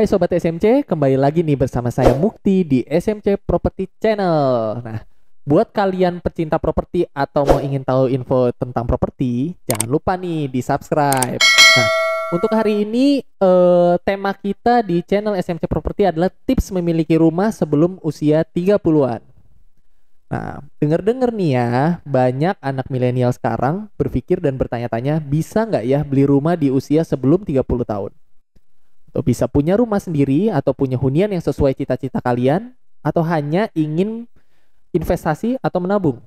Hai Sobat SMC, kembali lagi nih bersama saya Mukti di SMC Property Channel. Nah, buat kalian pecinta properti atau mau ingin tahu info tentang properti, jangan lupa nih di subscribe. Nah, untuk hari ini tema kita di channel SMC Property adalah tips memiliki rumah sebelum usia 30-an. Nah, denger-denger nih ya, banyak anak milenial sekarang berpikir dan bertanya-tanya, bisa nggak ya beli rumah di usia sebelum 30 tahun? Atau bisa punya rumah sendiri atau punya hunian yang sesuai cita-cita kalian, atau hanya ingin investasi atau menabung.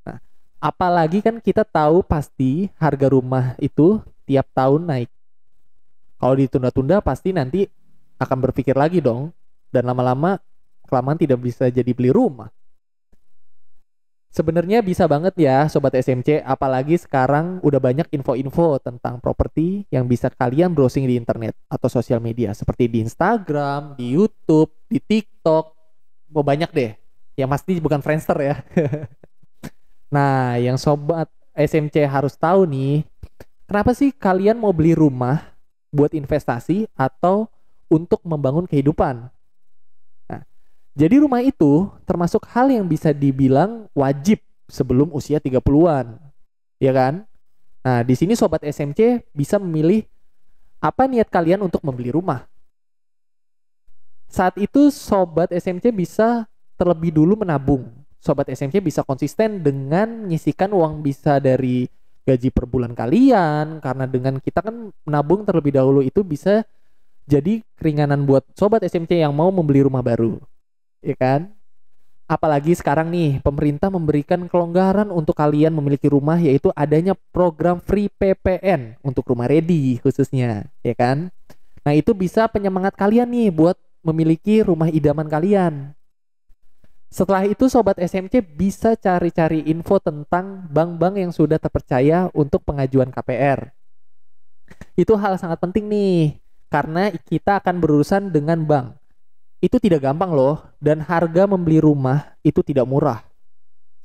Nah, apalagi kan kita tahu pasti harga rumah itu tiap tahun naik. Kalau ditunda-tunda pasti nanti akan berpikir lagi dong, dan lama-lama kelamaan tidak bisa jadi beli rumah. Sebenarnya bisa banget ya Sobat SMC, apalagi sekarang udah banyak info-info tentang properti yang bisa kalian browsing di internet atau sosial media seperti di Instagram, di YouTube, di TikTok. Oh, banyak deh. Yang pasti bukan Friendster ya. Nah, yang Sobat SMC harus tahu nih, kenapa sih kalian mau beli rumah buat investasi atau untuk membangun kehidupan? Jadi rumah itu termasuk hal yang bisa dibilang wajib sebelum usia 30-an. Ya kan? Nah, di sini Sobat SMC bisa memilih apa niat kalian untuk membeli rumah. Saat itu Sobat SMC bisa terlebih dulu menabung. Sobat SMC bisa konsisten dengan menyisihkan uang bisa dari gaji per bulan kalian. Karena dengan kita kan menabung terlebih dahulu itu bisa jadi keringanan buat Sobat SMC yang mau membeli rumah baru. Ya kan? Apalagi sekarang nih pemerintah memberikan kelonggaran untuk kalian memiliki rumah, yaitu adanya program free PPN untuk rumah ready khususnya, ya kan? Nah, itu bisa penyemangat kalian nih buat memiliki rumah idaman kalian. Setelah itu Sobat SMC bisa cari-cari info tentang bank-bank yang sudah terpercaya untuk pengajuan KPR. Itu hal sangat penting nih, karena kita akan berurusan dengan bank. Itu tidak gampang loh, dan harga membeli rumah itu tidak murah.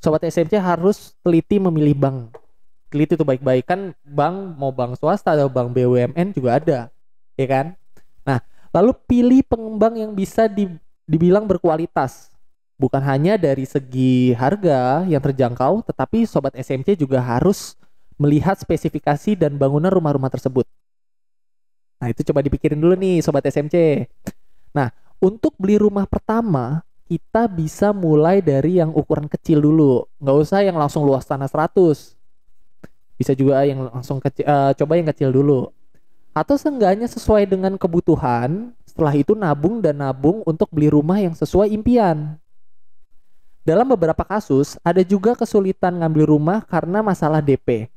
Sobat SMC harus teliti memilih bank. Teliti itu baik-baik, kan bank mau bank swasta atau bank BUMN juga ada, ya kan? Nah, lalu pilih pengembang yang bisa dibilang berkualitas. Bukan hanya dari segi harga yang terjangkau, tetapi Sobat SMC juga harus melihat spesifikasi dan bangunan rumah-rumah tersebut. Nah, itu coba dipikirin dulu nih Sobat SMC. Nah, untuk beli rumah pertama, kita bisa mulai dari yang ukuran kecil dulu. Nggak usah yang langsung luas tanah 100. Bisa juga yang langsung kecil, coba yang kecil dulu. Atau seenggaknya sesuai dengan kebutuhan, setelah itu nabung untuk beli rumah yang sesuai impian. Dalam beberapa kasus, ada juga kesulitan ngambil rumah karena masalah DP.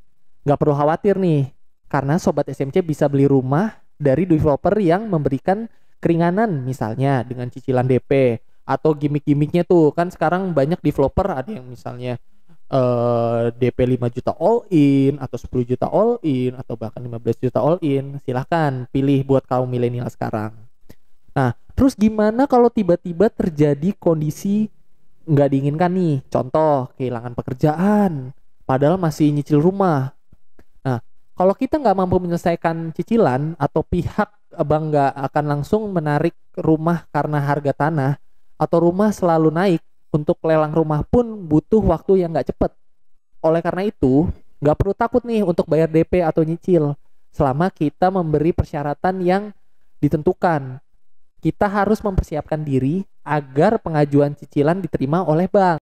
Nggak perlu khawatir nih, karena Sobat SMC bisa beli rumah dari developer yang memberikan keringanan, misalnya dengan cicilan DP atau gimmick-gimmicknya tuh kan sekarang banyak developer, ada yang misalnya DP 5 juta all in atau 10 juta all in atau bahkan 15 juta all in. Silahkan pilih buat kaum milenial sekarang. Nah, terus gimana kalau tiba-tiba terjadi kondisi nggak diinginkan nih, contoh kehilangan pekerjaan padahal masih nyicil rumah. Nah, kalau kita nggak mampu menyelesaikan cicilan atau pihak bank nggak akan langsung menarik rumah karena harga tanah atau rumah selalu naik, untuk lelang rumah pun butuh waktu yang nggak cepat. Oleh karena itu, nggak perlu takut nih untuk bayar DP atau nyicil selama kita memberi persyaratan yang ditentukan. Kita harus mempersiapkan diri agar pengajuan cicilan diterima oleh bank.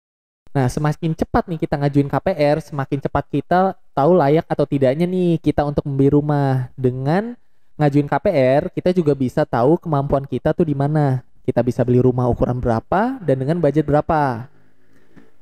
Nah, semakin cepat nih kita ngajuin KPR, semakin cepat kita tahu layak atau tidaknya nih kita untuk membeli rumah. Dengan ngajuin KPR, kita juga bisa tahu kemampuan kita tuh di mana. Kita bisa beli rumah ukuran berapa dan dengan budget berapa.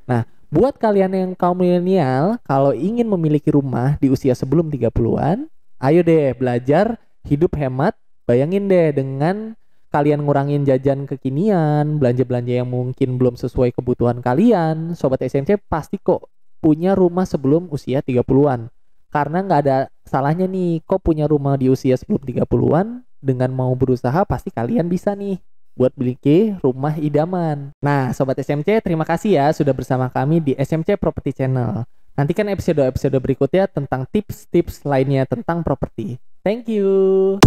Nah, buat kalian yang kaum milenial, kalau ingin memiliki rumah di usia sebelum 30-an, ayo deh belajar hidup hemat. Bayangin deh dengan kalian ngurangin jajan kekinian, belanja-belanja yang mungkin belum sesuai kebutuhan kalian, Sobat SMC pasti kok punya rumah sebelum usia 30-an. Karena nggak ada salahnya nih, kok punya rumah di usia sebelum 30-an, dengan mau berusaha pasti kalian bisa nih buat beli rumah idaman. Nah, Sobat SMC, terima kasih ya sudah bersama kami di SMC Property Channel. Nantikan episode-episode berikutnya tentang tips-tips lainnya tentang properti. Thank you.